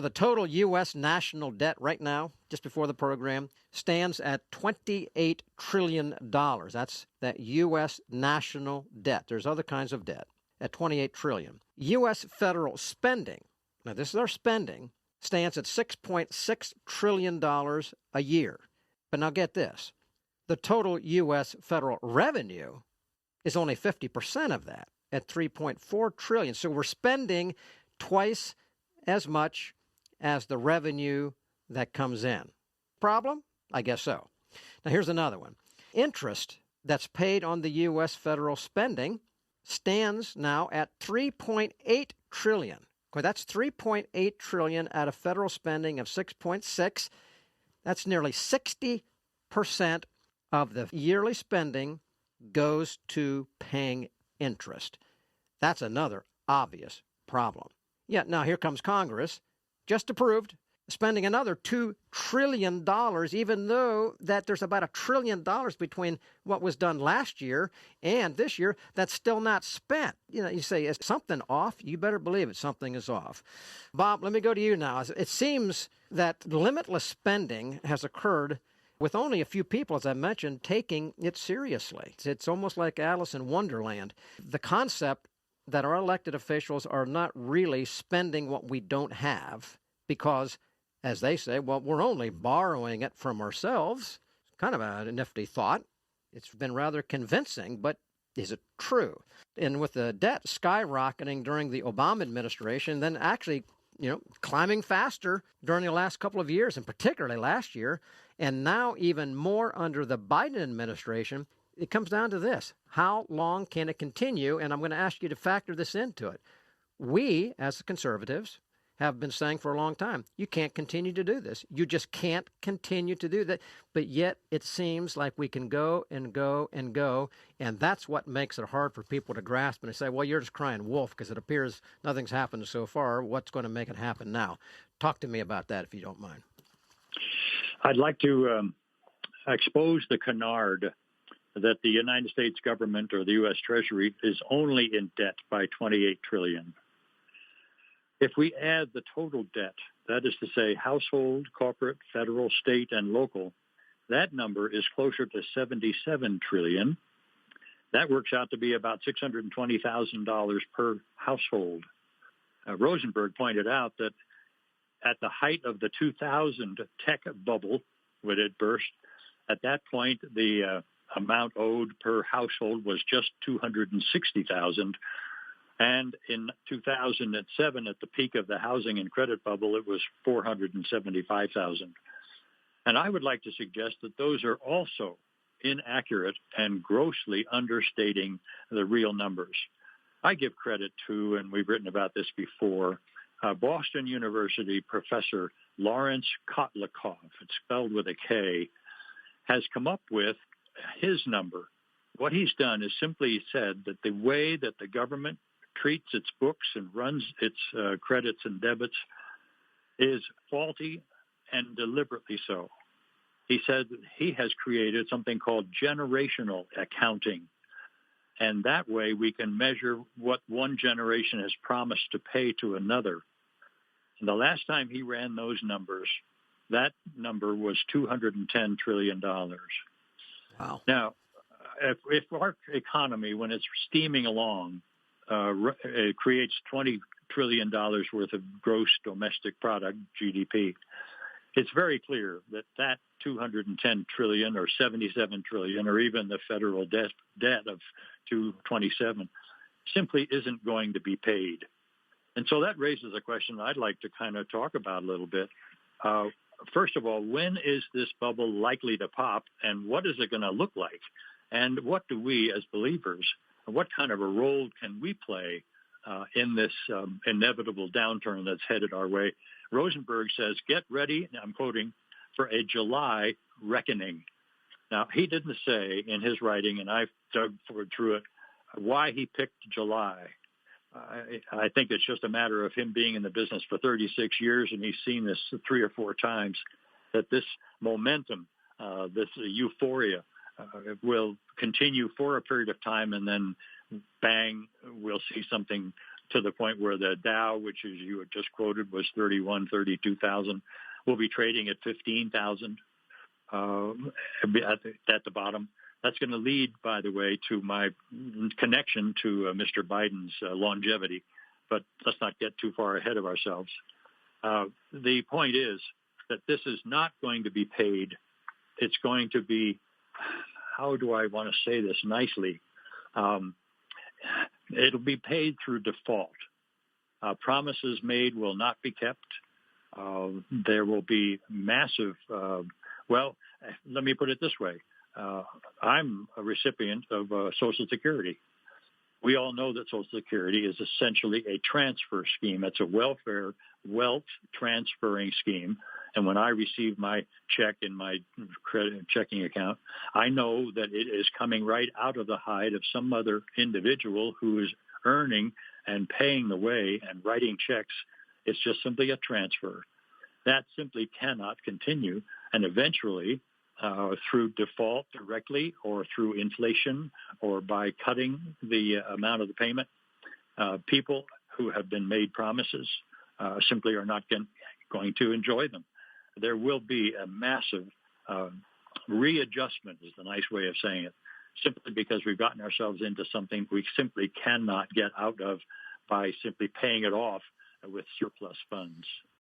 The total U.S. national debt right now, just before the program, stands at $28 trillion. That's that U.S. national debt. There's other kinds of debt at $28 trillion. U.S. federal spending, now this is our spending, stands at $6.6 trillion a year. But now get this. The total U.S. federal revenue is only 50% of that at $3.4 trillion. So we're spending twice as much as the revenue that comes in. Problem? I guess so. Now here's another one. Interest that's paid on the U.S. federal spending stands now at $3.8 trillion. That's $3.8 trillion out of federal spending of $6.6. That's nearly 60% of the yearly spending goes to paying interest. That's another obvious problem. Yet now here comes Congress, just approved, spending another $2 trillion, even though that there's about $1 trillion between what was done last year and this year that's still not spent. You say, is something off? You better believe it, something is off. Bob, let me go to you now. It seems that limitless spending has occurred with only a few people, as I mentioned, taking it seriously. It's almost like Alice in Wonderland. The concept that our elected officials are not really spending what we don't have because, as they say, well, we're only borrowing it from ourselves. Kind of a nifty thought. It's been rather convincing, but is it true? And with the debt skyrocketing during the Obama administration, then actually, climbing faster during the last couple of years, and particularly last year, and now even more under the Biden administration, it comes down to this. How long can it continue? And I'm going to ask you to factor this into it. We, as conservatives, have been saying for a long time, you can't continue to do this. You just can't continue to do that. But yet it seems like we can go and go and go, and that's what makes it hard for people to grasp. And they say, well, you're just crying wolf because it appears nothing's happened so far. What's going to make it happen now? Talk to me about that if you don't mind. I'd like to expose the canard that the United States government or the U.S. Treasury is only in debt by $28 trillion. If we add the total debt, that is to say household, corporate, federal, state, and local, that number is closer to $77 trillion. That works out to be about $620,000 per household. Rosenberg pointed out that at the height of the 2000 tech bubble, when it burst, at that point the amount owed per household was just $260,000. And in 2007, at the peak of the housing and credit bubble, it was $475,000. And I would like to suggest that those are also inaccurate and grossly understating the real numbers. I give credit to, and we've written about this before, Boston University professor Lawrence Kotlikoff, it's spelled with a K, has come up with his number. What he's done is simply said that the way that the government treats its books and runs its credits and debits is faulty and deliberately so. He said that he has created something called generational accounting. And that way we can measure what one generation has promised to pay to another. And the last time he ran those numbers, that number was $210 trillion. Wow. Now, if our economy, when it's steaming along, it creates $20 trillion worth of gross domestic product, GDP, it's very clear that that $210 trillion or $77 trillion or even the federal debt of $227 simply isn't going to be paid. And so that raises a question I'd like to kind of talk about a little bit. First of all, when is this bubble likely to pop, and what is it going to look like? And what do we as believers, what kind of a role can we play in this inevitable downturn that's headed our way? Rosenberg says, get ready, I'm quoting, for a July reckoning. Now, he didn't say in his writing, and I've dug through it, why he picked July. I think it's just a matter of him being in the business for 36 years, and he's seen this 3 or 4 times, that this momentum, this euphoria will continue for a period of time, and then bang, we'll see something to the point where the Dow, which as you had just quoted was 32,000, will be trading at 15,000 at the bottom. That's going to lead, by the way, to my connection to Mr. Biden's longevity. But let's not get too far ahead of ourselves. The point is that this is not going to be paid. It's going to be, how do I want to say this nicely? It'll be paid through default. Promises made will not be kept. There will be massive, let me put it this way. I'm a recipient of Social Security. We all know that Social Security is essentially a transfer scheme. It's a wealth transferring scheme. And when I receive my check in my credit checking account, I know that it is coming right out of the hide of some other individual who is earning and paying the way and writing checks. It's just simply a transfer. That simply cannot continue. And eventually, through default directly or through inflation or by cutting the amount of the payment, people who have been made promises simply are not going to enjoy them. There will be a massive readjustment is the nice way of saying it, simply because we've gotten ourselves into something we simply cannot get out of by simply paying it off with surplus funds.